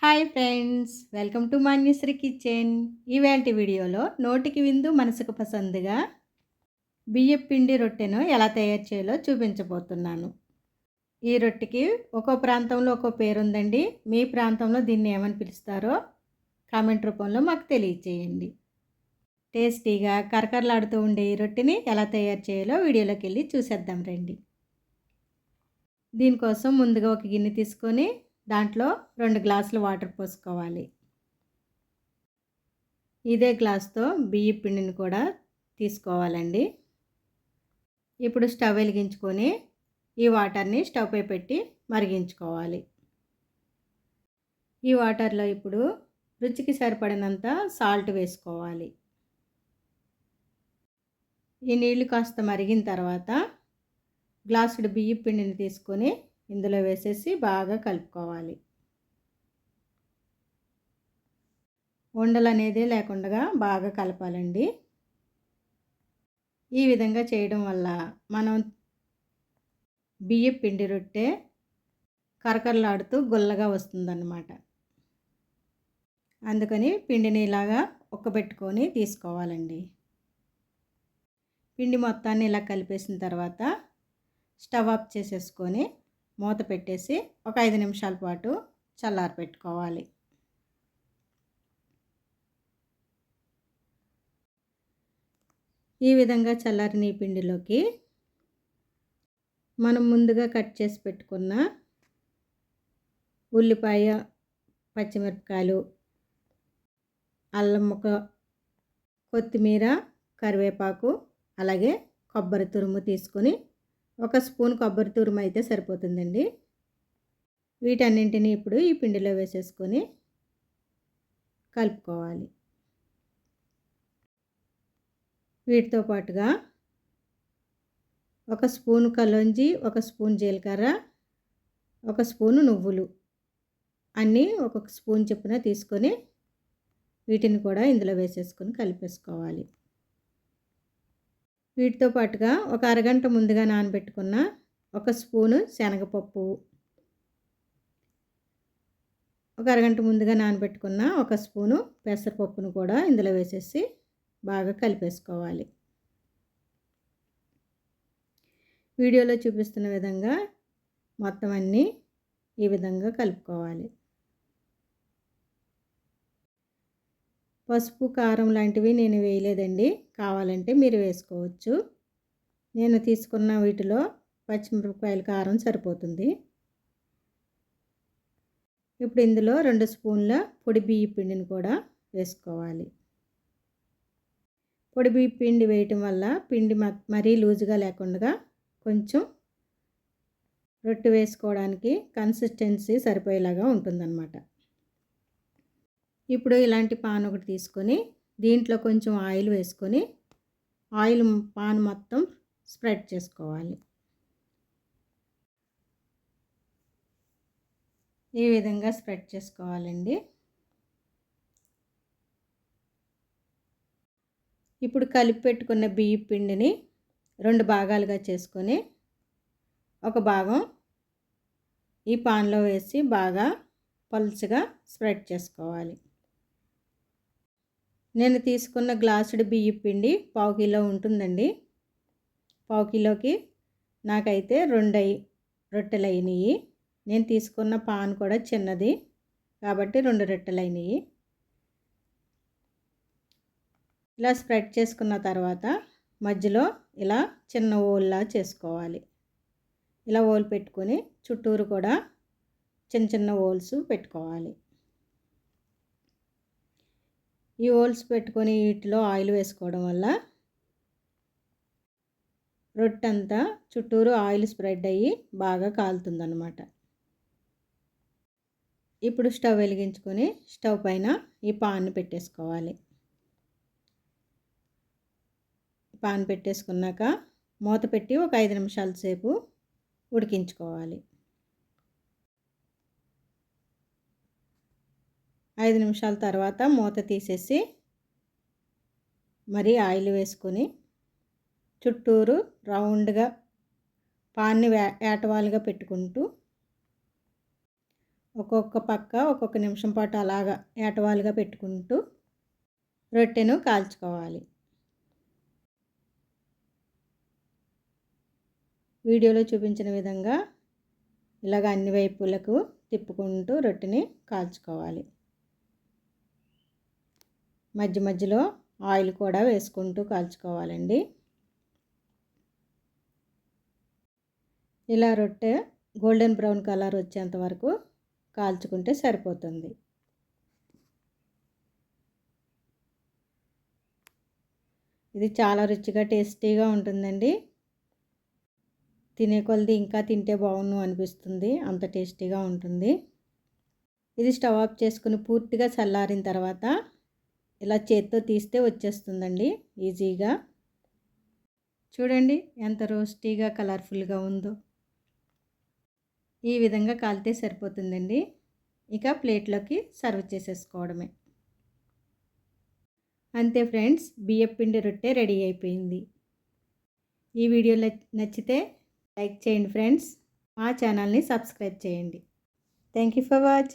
Hi friends, welcome to Manyasri kitchen. ఇవాల్టి వీడియోలో నోటికి విందు మనసుకు పసందుగా బియ్యపు పిండి రొట్టెను ఎలా తయారు చేయాలో చూపించబోతున్నాను. ఈ రొట్టెకి ఒక్కో ప్రాంతంలో ఒక్కో పేరుందండి. మీ ప్రాంతంలో దీన్ని ఏమని పిలుస్తారో కామెంట్ రూపంలో మాకు తెలియచేయండి. టేస్టీగా కరకరలాడుతూ ఉండే ఈ రొట్టెని ఎలా తయారు చేయాలో వీడియోలోకి వెళ్ళి చూసేద్దాం రండి. దీనికోసం ముందుగా ఒక గిన్నె తీసుకొని దాంట్లో 2 గ్లాసులు వాటర్ పోసుకోవాలి. ఇదే గ్లాస్తో బియ్యం పిండిని కూడా తీసుకోవాలండి. ఇప్పుడు స్టవ్ వెలిగించుకొని ఈ వాటర్ని స్టవ్ పై పెట్టి మరిగించుకోవాలి. ఈ వాటర్లో ఇప్పుడు రుచికి సరిపడినంత సాల్ట్ వేసుకోవాలి. ఈ నీళ్లు కాస్త మరిగిన తర్వాత గ్లాసుడు బియ్యం పిండిని తీసుకొని ఇందులో వేసేసి బాగా కలుపుకోవాలి. ఉండలు అనేది లేకుండా బాగా కలపాలండి. ఈ విధంగా చేయడం వల్ల మనం బియ్యం పిండి రొట్టె కరకరలాడుతూ గుల్లగా వస్తుందన్నమాట. అందుకని పిండిని ఇలాగా ఉక్కబెట్టుకొని తీసుకోవాలండి. పిండి మొత్తాన్ని ఇలా కలిపేసిన తర్వాత స్టవ్ ఆఫ్ చేసేసుకొని మూత పెట్టేసి ఒక 5 నిమిషాల పాటు చల్లారి పెట్టుకోవాలి. ఈ విధంగా చల్లారిన ఈ పిండిలోకి మనం ముందుగా కట్ చేసి పెట్టుకున్న ఉల్లిపాయ, పచ్చిమిరపకాయలు, అల్లం ముక్క, కొత్తిమీర, కరివేపాకు, అలాగే కొబ్బరి తురుము తీసుకొని ఒక స్పూన్ కొబ్బరి తురుము అయితే సరిపోతుందండి. వీటన్నింటినీ ఇప్పుడు ఈ పిండిలో వేసేసుకొని కలుపుకోవాలి. వీటితో పాటుగా ఒక స్పూను కలోంజి, ఒక స్పూన్ జీలకర్ర, ఒక స్పూను నువ్వులు అన్నీ ఒక్కొక్క స్పూన్ చొప్పున తీసుకొని వీటిని కూడా ఇందులో వేసేసుకొని కలిపేసుకోవాలి. వీటితో పాటుగా ఒక అరగంట ముందుగా నానబెట్టుకున్న ఒక స్పూను శనగపప్పు, ఒక అరగంట ముందుగా నానబెట్టుకున్న ఒక స్పూను పెసరపప్పును కూడా ఇందులో వేసేసి బాగా కలిపేసుకోవాలి. వీడియోలో చూపిస్తున్న విధంగా మొత్తం అన్నీ ఈ విధంగా కలుపుకోవాలి. పసుపు, కారం లాంటివి నేను వేయలేదండి. కావాలంటే మీరు వేసుకోవచ్చు. నేను తీసుకున్న వీటిలో పచ్చిమిరపకాయల కారం సరిపోతుంది. ఇప్పుడు ఇందులో 2 స్పూన్ల పొడి బియ్యం పిండిని కూడా వేసుకోవాలి. పొడి బియ్యం పిండి వేయటం వల్ల పిండి మరీ లూజుగా లేకుండా కొంచెం రొట్టె వేసుకోవడానికి కన్సిస్టెన్సీ సరిపోయేలాగా ఉంటుందన్నమాట. ఇప్పుడు ఇలాంటి పాన్ ఒకటి తీసుకొని దీంట్లో కొంచెం ఆయిల్ వేసుకొని ఆయిల్ పాన్ మొత్తం స్ప్రెడ్ చేసుకోవాలి. ఈ విధంగా స్ప్రెడ్ చేసుకోవాలండి. ఇప్పుడు కలిపి పెట్టుకున్న బియ్యం పిండిని 2 భాగాలుగా చేసుకొని ఒక భాగం ఈ పాన్లో వేసి బాగా పలుచగా స్ప్రెడ్ చేసుకోవాలి. నేను తీసుకున్న గ్లాసుడు బియ్యం పిండి 1/2 కిలో ఉంటుందండి. 1/2 కిలోకి నాకైతే 2 రొట్టెలు అయినాయి. నేను తీసుకున్న పాన్ కూడా చిన్నది కాబట్టి 2 రొట్టెలు అయినాయి. ఇలా స్ప్రెడ్ చేసుకున్న తర్వాత మధ్యలో ఇలా చిన్న ఓల్లా చేసుకోవాలి. ఇలా ఓల్ పెట్టుకొని చుట్టూరు కూడా చిన్న చిన్న ఓల్స్ పెట్టుకోవాలి. ఈ ఓల్స్ పెట్టుకొని వీటిలో ఆయిల్ వేసుకోవడం వల్ల రొట్టె అంతా చుట్టూరు ఆయిల్ స్ప్రెడ్ అయ్యి బాగా కాలుతుందన్నమాట. ఇప్పుడు స్టవ్ వెలిగించుకొని స్టవ్ పైన ఈ పాన్ పెట్టేసుకోవాలి. పాన్ పెట్టేసుకున్నాక మూత పెట్టి ఒక 5 నిమిషాల సేపు ఉడికించుకోవాలి. 5 నిమిషాల తర్వాత మూత తీసేసి మరి ఆయిల్ వేసుకొని చుట్టూరు రౌండ్గా పాన్ని ఏటవాలుగా పెట్టుకుంటూ ఒక్కొక్క పక్క ఒక్కొక్క నిమిషం పాటు అలాగా ఏటవాలుగా పెట్టుకుంటూ రొట్టెను కాల్చుకోవాలి. వీడియోలో చూపించిన విధంగా ఇలాగ అన్ని వైపులకు తిప్పుకుంటూ రొట్టెని కాల్చుకోవాలి. మధ్య మధ్యలో ఆయిల్ కూడా వేసుకుంటూ కాల్చుకోవాలండి. ఇలా రొట్టె గోల్డెన్ బ్రౌన్ కలర్ వచ్చేంత వరకు కాల్చుకుంటే సరిపోతుంది. ఇది చాలా రుచిగా టేస్టీగా ఉంటుందండి. తినే కొలది ఇంకా తింటే బాగుండు అనిపిస్తుంది, అంత టేస్టీగా ఉంటుంది. ఇది స్టవ్ ఆఫ్ చేసుకుని పూర్తిగా చల్లారిన తర్వాత ఇలా చేత్తో తీస్తే వచ్చేస్తుందండి ఈజీగా. చూడండి ఎంత రోస్టీగా కలర్ఫుల్గా ఉందో. ఈ విధంగా కాలితే సరిపోతుందండి. ఇక ప్లేట్లోకి సర్వ్ చేసేసుకోవడమే. అంతే ఫ్రెండ్స్, బియ్యపిండి రొట్టె రెడీ అయిపోయింది. ఈ వీడియో నచ్చితే లైక్ చేయండి ఫ్రెండ్స్. మా ఛానల్ని సబ్స్క్రైబ్ చేయండి. Thank you for watching.